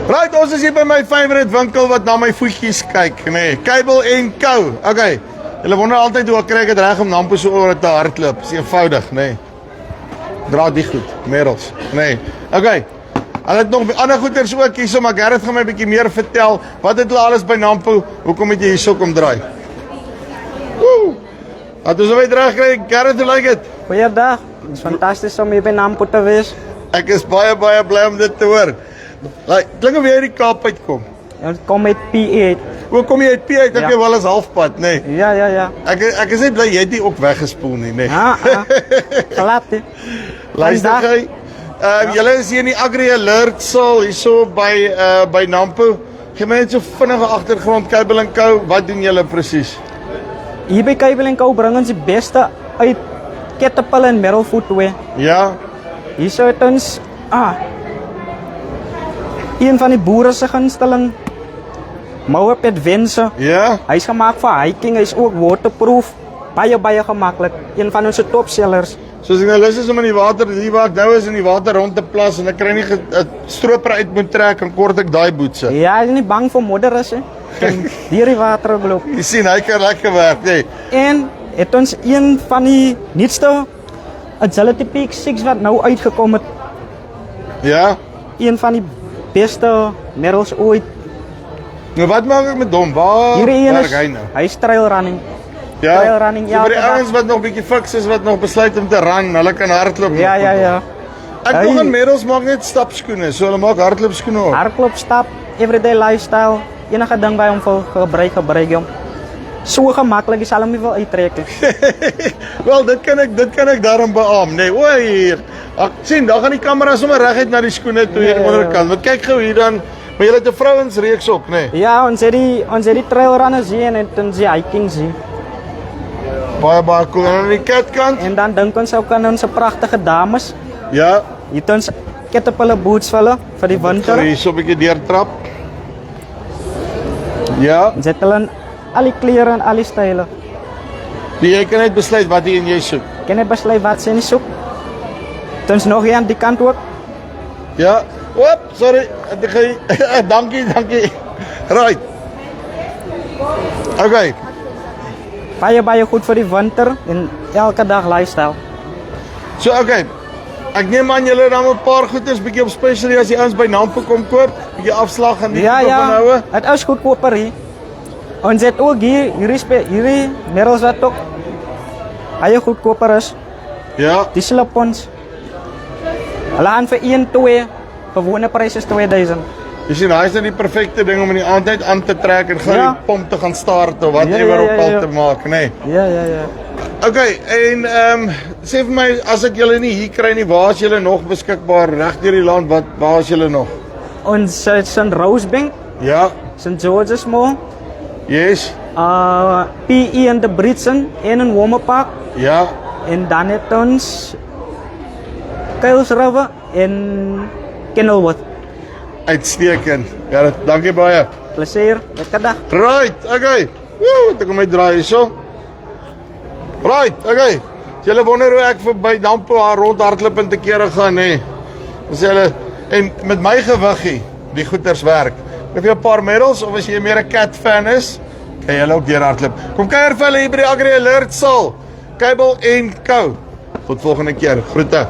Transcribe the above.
Right, ons is hier by my favourite winkel wat na my voetjies kyk, nee. Cable en Co. Okay. Julle wonder altyd hoe ek kry dit reg om Nampo so oor te hardloop. Dis eenvoudig, nee. Dra die goed, Merels. Nee. Okay. Hulle het nog ander goeders ook hierso, maar Gerrit gaan my 'n bietjie meer vertel. Wat het hulle alles by Nampo? Hoekom het jy hierso kom draai? Woe! Het ons weer reg kry, Gerrit, hoe lyk dit? Goeiedag, het is fantastisch om hier bij Nampo te wees. Ek is baie bly om dit te hoor. Klink of jy uit die Kaap uitkom. Ik kom met P8. Hoe kom jy uit P uit? Ek wel eens halfpad, nee. Ja. Ek is net bly jy het nie ook weggespoel nie, nee. Glad, hè. Luister jy. Julle is hier in die Agri Alert saal hierso by Nampo. Gee my net so vinnige agtergrond, Cable & Co. Wat doen julle presies? Hier bij Cable & Co brengen ze het beste uit Caterpillar en Merrell Food 2. Ja. Hier zou het ons... een van die boeren se gunsteling. Mouweb Adventure. Ja. Hij is gemaakt voor hiking, hij is ook waterproof. Baie gemakkelijk. Een van onze topsellers. Soos ek nou lus is om in die water, hier waar ek nou is in die water rond te plas en ek kry nie 'n stroper uit moet trek en kort ek daai boetse. Ja, hij is niet bang voor modder is, hè. En hier die water loop. Jy sien, hy kan lekker werk, nee. En het ons een van die nuutste Agility Peak 6 wat nou uitgekomen. Ja. Een van die beste Merrells ooit. Nou wat maak ek met hom? Waar Hierdie een werk is, hy nou? hy is trail running. Ja. Trail running, ja. So vir die ouens wat nog bietjie fiks is, wat nog besluit om te run, hulle kan hardloop. Ja. Ek nog aan Merrells maak net stapskoene, so hulle maak hardloopskoene ook. Hardloop, stap, everyday lifestyle. Enige ding bij hom vir gebruik hom. So gemakkelijk, jy sal hom nie wil uittrek. Wel, dit kan ek daarom beaam. Nee, o hier. Ek sien, daar gaan die kamera sommer reguit na die skoene toe hier aan die onderkant. Want kyk gou hier dan, maar jy het 'n vrouensreeks ook, nee. Ja, ons het die trail runners hier en ons die hiking hier. Baie cool. En aan die katkant? En dan dink ons ook aan onze prachtige dames. Ja. Hier het ons Caterpillar boots vir die winter. Hier so 'n bietjie deurtrap. Ja. Ons het hulle in al die klere en al die style. Jy kan net besluit wat jy soek. Kan net besluit wat sy nie soek. Het ons nog hier aan die kant ook. Ja. Oep, sorry. Dankie. Right. Okay. Baie goed vir die winter en elke dag lifestyle. So okay. Ek neem aan julle dan 'n paar goeders bietjie op specialie as die ouens by Nampo kom koop, bietjie afslag en die Ja. Het is goedkoper hier. Ons het ook hierdie Merrells wat ook baie goedkoper is. Ja. Die slip-ons. Hulle gaan vir 1-2, gewone prys is 2000. Jy sien, hy is nou die perfekte ding om in die aand uit aan te trek en gou Ja. die pomp te gaan start of whatever Ja. op al te maak, nê. Nee. Ja. Okay, en sê vir my as ek julle nie hier kry nie, waar is julle nog beskikbaar reg deur die land? Waar is julle nog? Ons is in Rosebank, Ja. St. George's Mall, Yes. PE in de Britsen en in Warmer Park. Ja. En dan het ons Kuils River en Kenilworth. Uitstekend. Ja, dankie baie. Plezier, lekker dag. Right, okay. Woe, ek kom my draai hierso. Right, okay. As julle wonder hoe ek by Nampo rondhardloop en te kere gaan, nê. As julle en met my gewiggie, die goeters werk. Of jy 'n paar Merrells of as jy meer 'n cat fan is, kan jy ook deur hardloop. Kom kuier vir hulle hier by die Agri Alert saal. Cable & Co. Tot volgende keer. Groete.